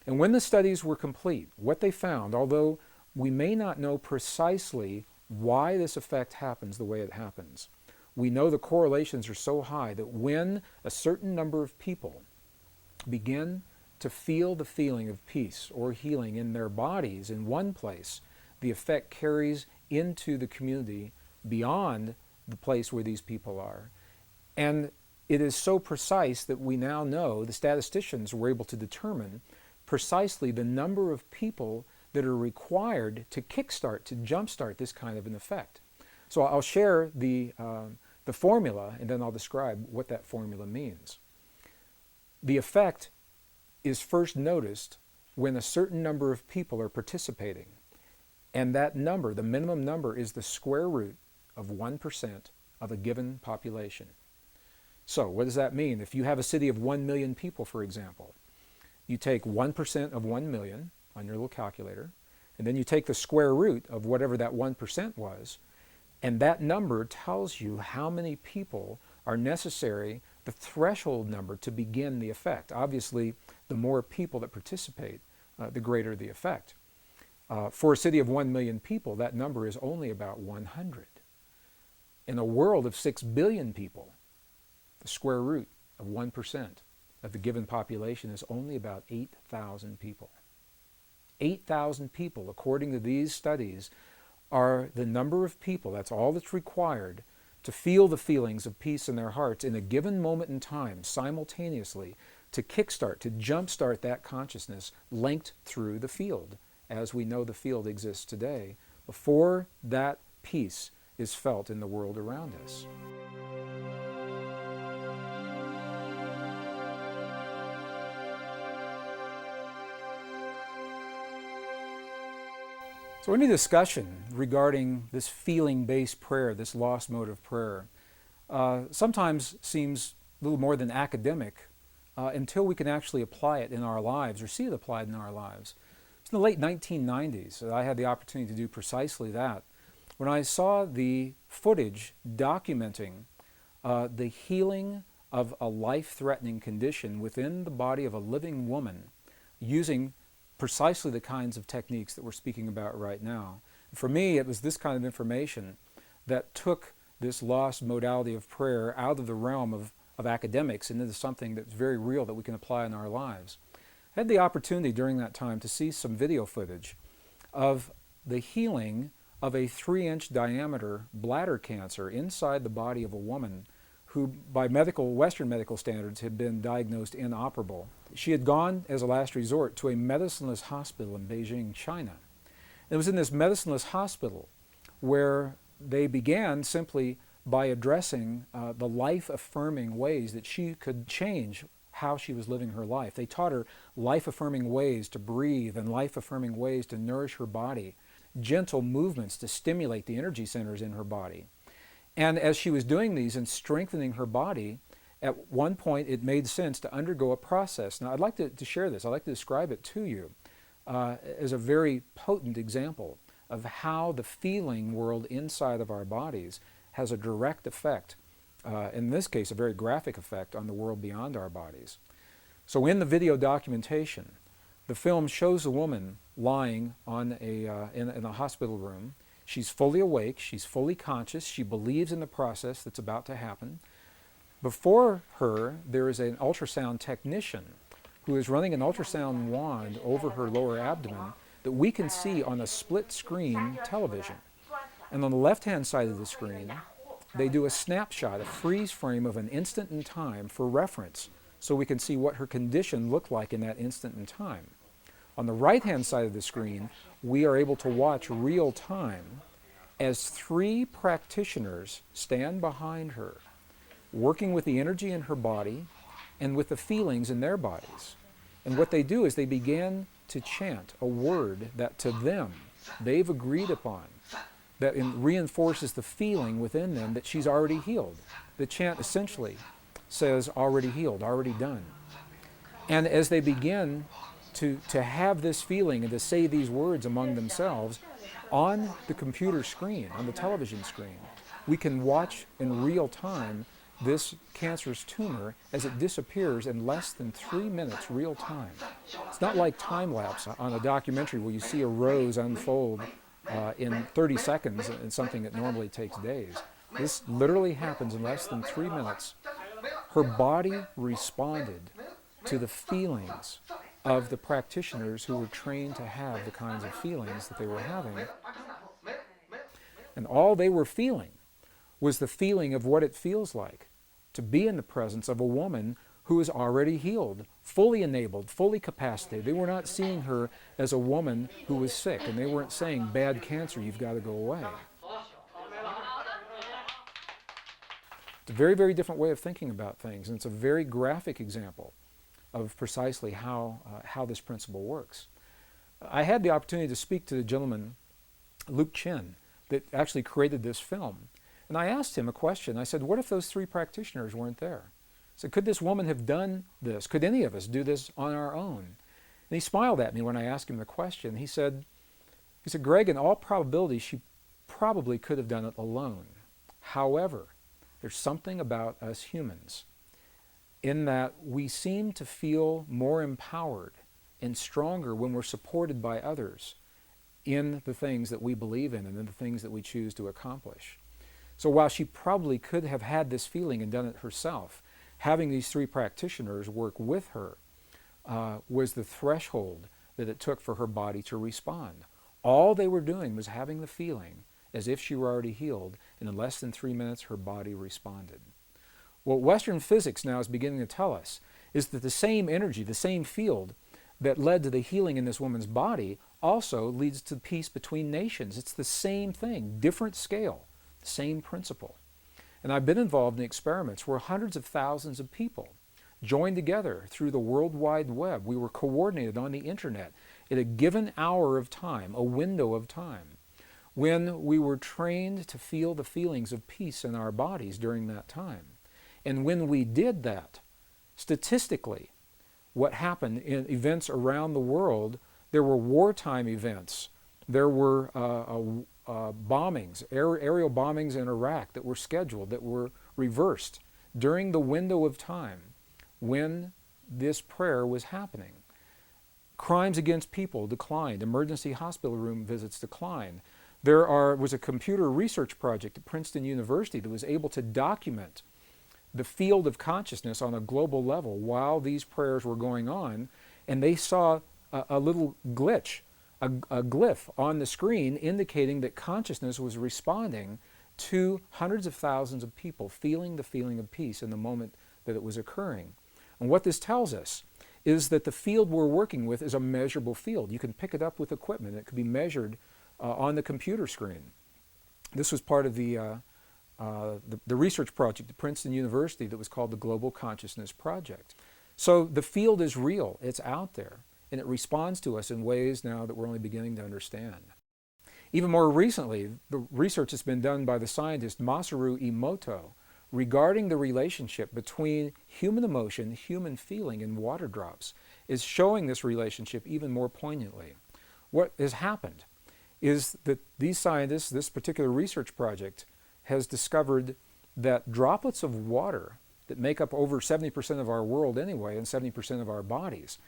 And when the studies were complete, what they found, although we may not know precisely why this effect happens the way it happens, we know the correlations are so high that when a certain number of people begin to feel the feeling of peace or healing in their bodies in one place, the effect carries into the community beyond the place where these people are. And it is so precise that we now know, the statisticians were able to determine precisely the number of people that are required to kickstart, to jumpstart this kind of an effect. So I'll share the formula, and then I'll describe what that formula means. The effect is first noticed when a certain number of people are participating. And that number, the minimum number, is the square root of 1% of a given population. So what does that mean? If you have a city of 1 million people, for example, you take 1% of 1 million on your little calculator, and then you take the square root of whatever that 1% was, and that number tells you how many people are necessary, the threshold number to begin the effect. Obviously, the more people that participate, the greater the effect. For a city of 1 million people, that number is only about 100. In a world of 6 billion people, the square root of 1% of the given population is only about 8,000 people. 8,000 people, according to these studies, are the number of people, that's all that's required, to feel the feelings of peace in their hearts in a given moment in time, simultaneously, to kickstart, to jumpstart that consciousness linked through the field, as we know the field exists today, before that peace is felt in the world around us. So any discussion regarding this feeling-based prayer, this lost mode of prayer, sometimes seems little more than academic until we can actually apply it in our lives or see it applied in our lives. It's in the late 1990s that I had the opportunity to do precisely that, when I saw the footage documenting the healing of a life-threatening condition within the body of a living woman using precisely the kinds of techniques that we're speaking about right now. For me, it was this kind of information that took this lost modality of prayer out of the realm of academics and into something that's very real that we can apply in our lives. I had the opportunity during that time to see some video footage of the healing of a 3-inch diameter bladder cancer inside the body of a woman who, by Western medical standards, had been diagnosed inoperable. She had gone, as a last resort, to a medicineless hospital in Beijing, China. It was in this medicineless hospital where they began simply by addressing the life-affirming ways that she could change how she was living her life. They taught her life-affirming ways to breathe and life-affirming ways to nourish her body, gentle movements to stimulate the energy centers in her body. And as she was doing these and strengthening her body, at one point it made sense to undergo a process. Now I'd like to share this. I'd like to describe it to you as a very potent example of how the feeling world inside of our bodies has a direct effect, in this case a very graphic effect, on the world beyond our bodies. So in the video documentation, the film shows a woman lying on in a hospital room. She's fully awake, she's fully conscious, she believes in the process that's about to happen. Before her, there is an ultrasound technician who is running an ultrasound wand over her lower abdomen that we can see on a split-screen television. And on the left-hand side of the screen, they do a snapshot, a freeze frame of an instant in time for reference, so we can see what her condition looked like in that instant in time. On the right-hand side of the screen, we are able to watch real time as 3 practitioners stand behind her, working with the energy in her body and with the feelings in their bodies. And what they do is they begin to chant a word that to them they've agreed upon, that reinforces the feeling within them that she's already healed. The chant essentially says, already healed, already done. And as they begin to have this feeling and to say these words among themselves, on the computer screen, on the television screen, we can watch in real time this cancerous tumor as it disappears in less than 3 minutes real time. It's not like time lapse on a documentary where you see a rose unfold in 30 seconds in something that normally takes days. This literally happens in less than 3 minutes. Her body responded to the feelings of the practitioners who were trained to have the kinds of feelings that they were having. And all they were feeling was the feeling of what it feels like to be in the presence of a woman who is already healed, fully enabled, fully capacitated. They were not seeing her as a woman who was sick, and they weren't saying, bad cancer, you've got to go away. It's a very, very different way of thinking about things, and it's a very graphic example of precisely how this principle works. I had the opportunity to speak to the gentleman, Luke Chin, that actually created this film. And I asked him a question. I said, what if those 3 practitioners weren't there? I said, could this woman have done this? Could any of us do this on our own? And he smiled at me when I asked him the question. He said, Gregg, in all probability, she probably could have done it alone. However, there's something about us humans in that we seem to feel more empowered and stronger when we're supported by others in the things that we believe in and in the things that we choose to accomplish. So while she probably could have had this feeling and done it herself, having these 3 practitioners work with her was the threshold that it took for her body to respond. All they were doing was having the feeling as if she were already healed, and in less than 3 minutes her body responded. What Western physics now is beginning to tell us is that the same energy, the same field that led to the healing in this woman's body also leads to peace between nations. It's the same thing, different scale, same principle. And I've been involved in experiments where hundreds of thousands of people joined together through the World Wide Web. We were coordinated on the internet at a given hour of time, a window of time, when we were trained to feel the feelings of peace in our bodies during that time. And when we did that, statistically, what happened in events around the world, there were wartime events. There were bombings, aerial bombings in Iraq that were scheduled, that were reversed during the window of time when this prayer was happening. Crimes against people declined. Emergency hospital room visits declined. There was a computer research project at Princeton University that was able to document the field of consciousness on a global level while these prayers were going on, and they saw a little glitch, a glyph on the screen indicating that consciousness was responding to hundreds of thousands of people feeling the feeling of peace in the moment that it was occurring. And what this tells us is that the field we're working with is a measurable field. You can pick it up with equipment. It could be measured on the computer screen. This was part of the research project at Princeton University that was called the Global Consciousness Project. So the field is real. It's out there. And it responds to us in ways now that we're only beginning to understand. Even more recently, the research has been done by the scientist Masaru Emoto regarding the relationship between human emotion, human feeling, and water drops is showing this relationship even more poignantly. What has happened is that these scientists, this particular research project, has discovered that droplets of water that make up over 70% of our world anyway and 70% of our bodies,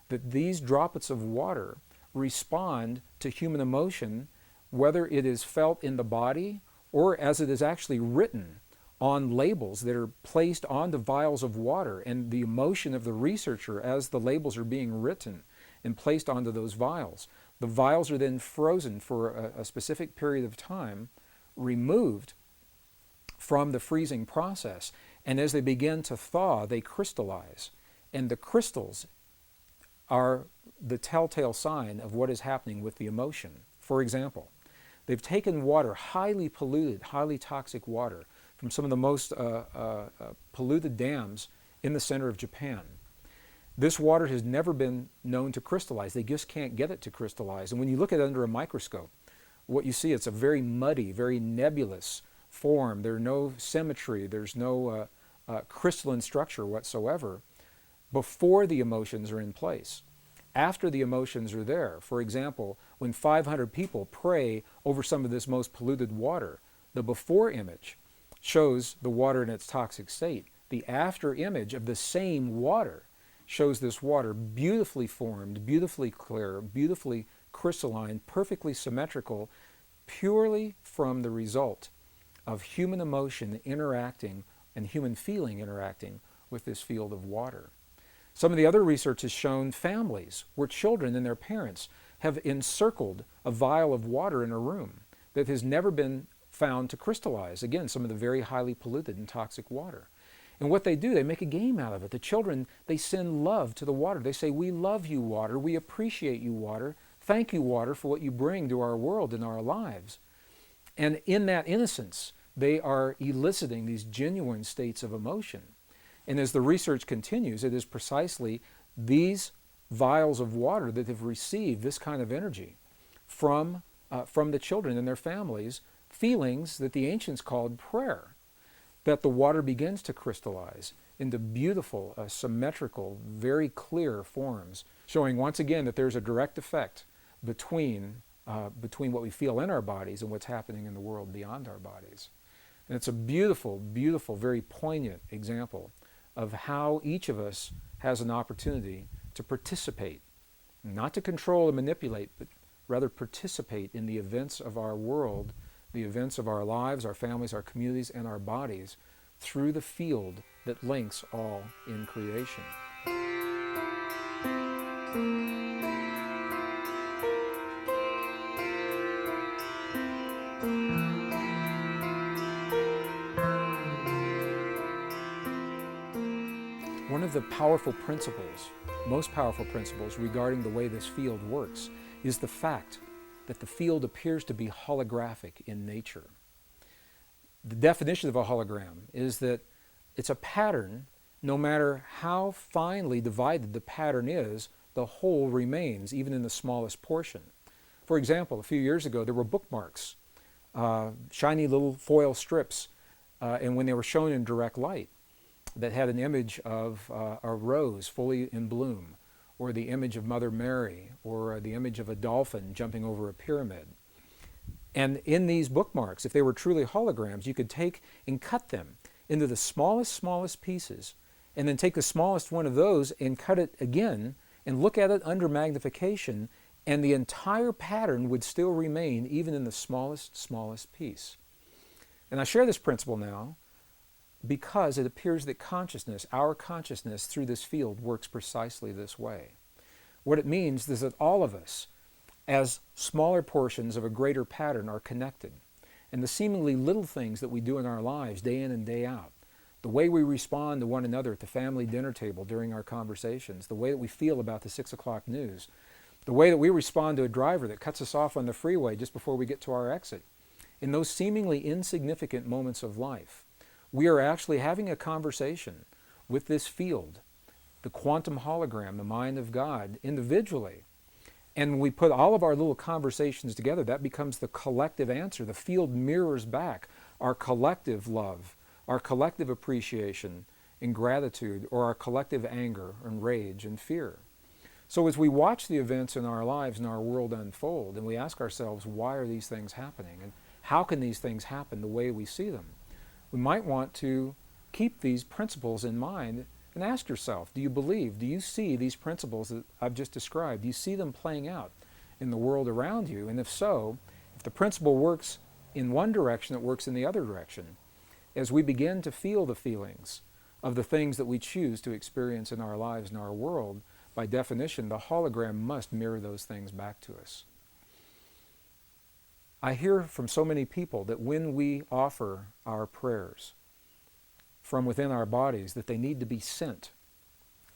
that these droplets of water respond to human emotion, whether it is felt in the body or as it is actually written on labels that are placed onto vials of water, and the emotion of the researcher as the labels are being written and placed onto those vials. The vials are then frozen for a specific period of time, removed from the freezing process, and as they begin to thaw, they crystallize. And the crystals are the telltale sign of what is happening with the emotion. For example, they've taken water, highly polluted, highly toxic water, from some of the most polluted dams in the center of Japan. This water has never been known to crystallize. They just can't get it to crystallize. And when you look at it under a microscope, what you see, it's a very muddy, very nebulous form. There's no symmetry. There's no crystalline structure whatsoever before the emotions are in place. After the emotions are there, for example, when 500 people pray over some of this most polluted water, the before image shows the water in its toxic state. The after image of the same water shows this water beautifully formed, beautifully clear, beautifully crystalline, perfectly symmetrical, purely from the result of human emotion interacting and human feeling interacting with this field of water. Some of the other research has shown families where children and their parents have encircled a vial of water in a room that has never been found to crystallize. Again, some of the very highly polluted and toxic water. And what they do, they make a game out of it. The children, they send love to the water. They say, "We love you, water. We appreciate you, water. Thank you, water, for what you bring to our world and our lives." And in that innocence, they are eliciting these genuine states of emotion. And as the research continues, it is precisely these vials of water that have received this kind of energy from the children and their families, feelings that the ancients called prayer, that the water begins to crystallize into beautiful, symmetrical, very clear forms, showing once again that there's a direct effect between what we feel in our bodies and what's happening in the world beyond our bodies. And it's a beautiful, beautiful, very poignant example of how each of us has an opportunity to participate, not to control and manipulate, but rather participate in the events of our world, the events of our lives, our families, our communities, and our bodies through the field that links all in creation. One of the powerful principles, most powerful principles regarding the way this field works is the fact that the field appears to be holographic in nature. The definition of a hologram is that it's a pattern. No matter how finely divided the pattern is, the whole remains, even in the smallest portion. For example, a few years ago, there were bookmarks, shiny little foil strips, and when they were shown in direct light, that had an image of a rose fully in bloom, or the image of Mother Mary, or the image of a dolphin jumping over a pyramid. And in these bookmarks, if they were truly holograms, you could take and cut them into the smallest pieces, and then take the smallest one of those and cut it again and look at it under magnification, and the entire pattern would still remain even in the smallest piece. And I share this principle now because it appears that consciousness, our consciousness through this field, works precisely this way. What it means is that all of us, as smaller portions of a greater pattern, are connected. And the seemingly little things that we do in our lives day in and day out, the way we respond to one another at the family dinner table during our conversations, the way that we feel about the 6 o'clock news, the way that we respond to a driver that cuts us off on the freeway just before we get to our exit, in those seemingly insignificant moments of life, we are actually having a conversation with this field, the quantum hologram, the mind of God, individually. And when we put all of our little conversations together, that becomes the collective answer. The field mirrors back our collective love, our collective appreciation and gratitude, or our collective anger and rage and fear. So as we watch the events in our lives and our world unfold, and we ask ourselves, why are these things happening? And how can these things happen the way we see them? We might want to keep these principles in mind and ask yourself, do you believe, do you see these principles that I've just described? Do you see them playing out in the world around you? And if so, if the principle works in one direction, it works in the other direction. As we begin to feel the feelings of the things that we choose to experience in our lives and our world, by definition, the hologram must mirror those things back to us. I hear from so many people that when we offer our prayers from within our bodies, that they need to be sent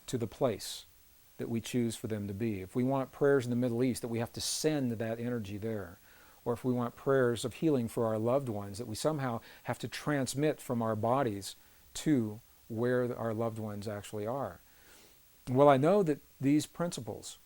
to the place that we choose for them to be. If we want prayers in the Middle East, that we have to send that energy there. Or if we want prayers of healing for our loved ones, that we somehow have to transmit from our bodies to where our loved ones actually are. Well, I know that these principles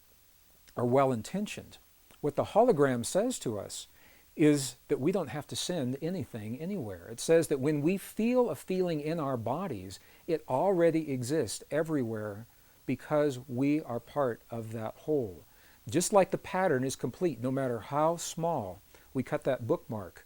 are well-intentioned. What the hologram says to us is that we don't have to send anything anywhere. It says that when we feel a feeling in our bodies, it already exists everywhere because we are part of that whole. Just like the pattern is complete, no matter how small we cut that bookmark,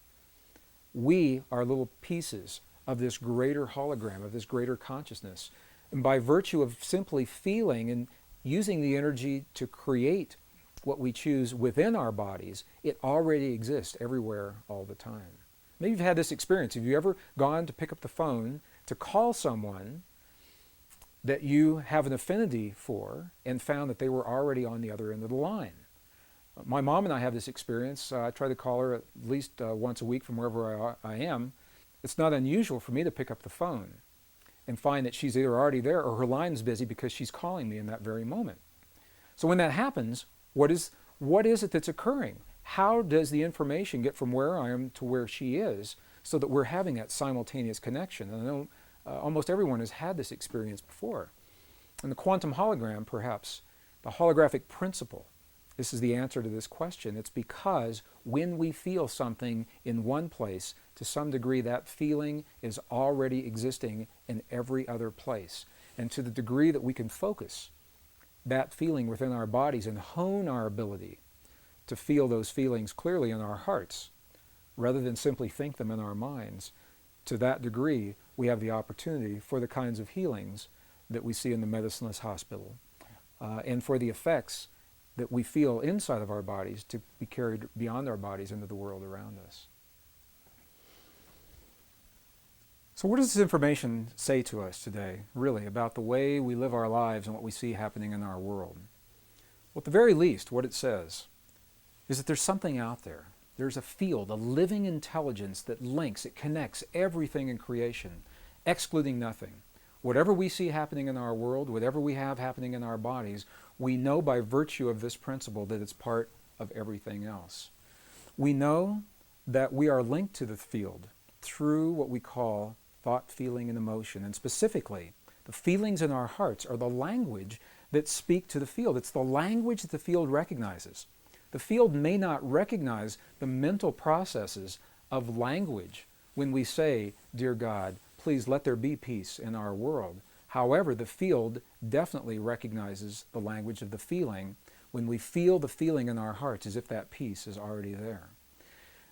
we are little pieces of this greater hologram, of this greater consciousness. And by virtue of simply feeling and using the energy to create what we choose within our bodies, it already exists everywhere all the time. Maybe you've had this experience. Have you ever gone to pick up the phone to call someone that you have an affinity for and found that they were already on the other end of the line? My mom and I have this experience. I try to call her at least once a week from wherever I am. It's not unusual for me to pick up the phone and find that she's either already there or her line's busy because she's calling me in that very moment. So when that happens, what is it that's occurring? How does the information get from where I am to where she is so that we're having that simultaneous connection? And I know almost everyone has had this experience before. And the quantum hologram, perhaps, the holographic principle, this is the answer to this question. It's because when we feel something in one place, to some degree that feeling is already existing in every other place. And to the degree that we can focus that feeling within our bodies and hone our ability to feel those feelings clearly in our hearts, rather than simply think them in our minds, to that degree we have the opportunity for the kinds of healings that we see in the medicineless hospital, and for the effects that we feel inside of our bodies to be carried beyond our bodies into the world around us. So what does this information say to us today, really, about the way we live our lives and what we see happening in our world? Well, at the very least, what it says is that there's something out there. There's a field, a living intelligence that links, it connects everything in creation, excluding nothing. Whatever we see happening in our world, whatever we have happening in our bodies, we know by virtue of this principle that it's part of everything else. We know that we are linked to the field through what we call thought, feeling, and emotion. And specifically, the feelings in our hearts are the language that speak to the field. It's the language that the field recognizes. The field may not recognize the mental processes of language when we say, "Dear God, please let there be peace in our world. However, the field definitely recognizes the language of the feeling when we feel the feeling in our hearts as if that peace is already there.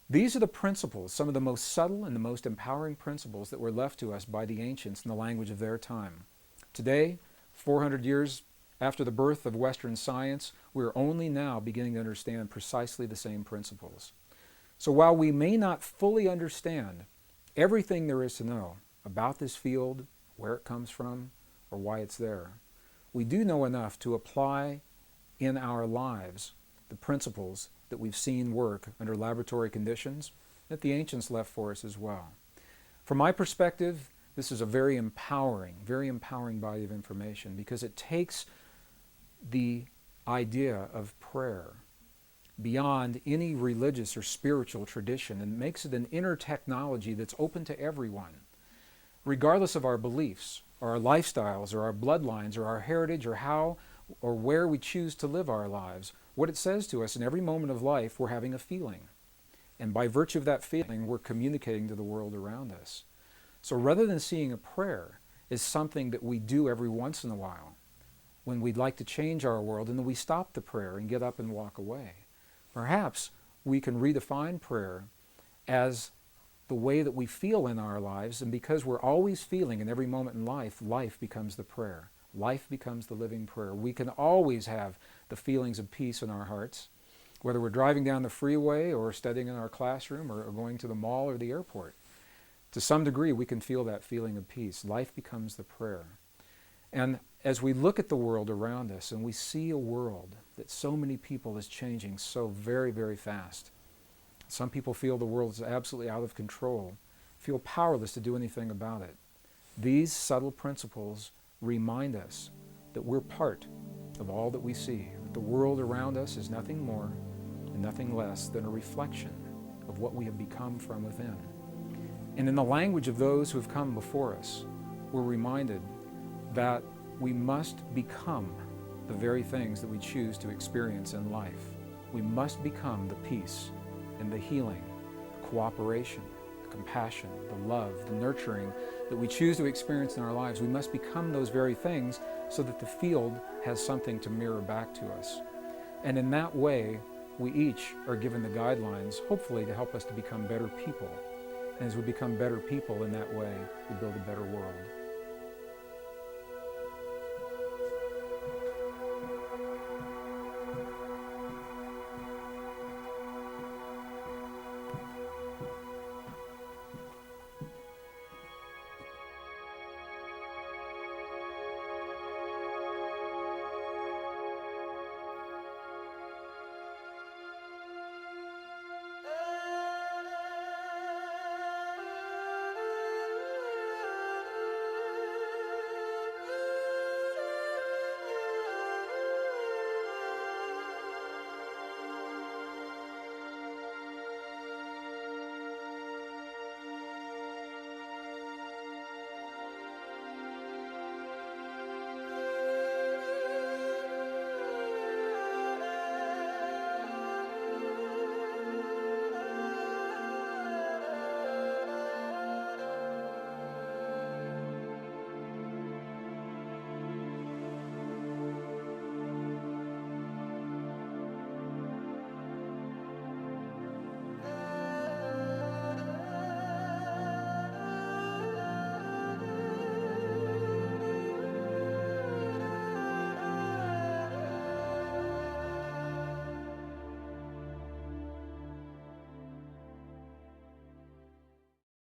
These are the principles, some of the most subtle and the most empowering principles that were left to us by the ancients in the language of their time. Today, 400 years after the birth of Western science, we're only now beginning to understand precisely the same principles. So while we may not fully understand everything there is to know about this field, where it comes from, or why it's there, we do know enough to apply in our lives the principles that we've seen work under laboratory conditions that the ancients left for us as well. From my perspective, this is a very empowering body of information, because it takes the idea of prayer beyond any religious or spiritual tradition and makes it an inner technology that's open to everyone, regardless of our beliefs, or our lifestyles, or our bloodlines, or our heritage, or how or where we choose to live our lives. What it says to us in every moment of life, we're having a feeling. And by virtue of that feeling, we're communicating to the world around us. So rather than seeing a prayer as something that we do every once in a while, when we'd like to change our world, and then we stop the prayer and get up and walk away, perhaps we can redefine prayer as the way that we feel in our lives, and because we're always feeling in every moment in life, life becomes the prayer. Life becomes the living prayer. We can always have the feelings of peace in our hearts, whether we're driving down the freeway or studying in our classroom or going to the mall or the airport. To some degree, we can feel that feeling of peace. Life becomes the prayer. And as we look at the world around us and we see a world that so many people is changing so very, very fast, some people feel the world is absolutely out of control, feel powerless to do anything about it. These subtle principles remind us that we're part of all that we see, that the world around us is nothing more and nothing less than a reflection of what we have become from within. And in the language of those who have come before us, we're reminded that we must become the very things that we choose to experience in life. We must become the peace and the healing, the cooperation, the compassion, the love, the nurturing that we choose to experience in our lives. We must become those very things so that the field has something to mirror back to us. And in that way, we each are given the guidelines, hopefully, to help us to become better people. And as we become better people in that way, we build a better world.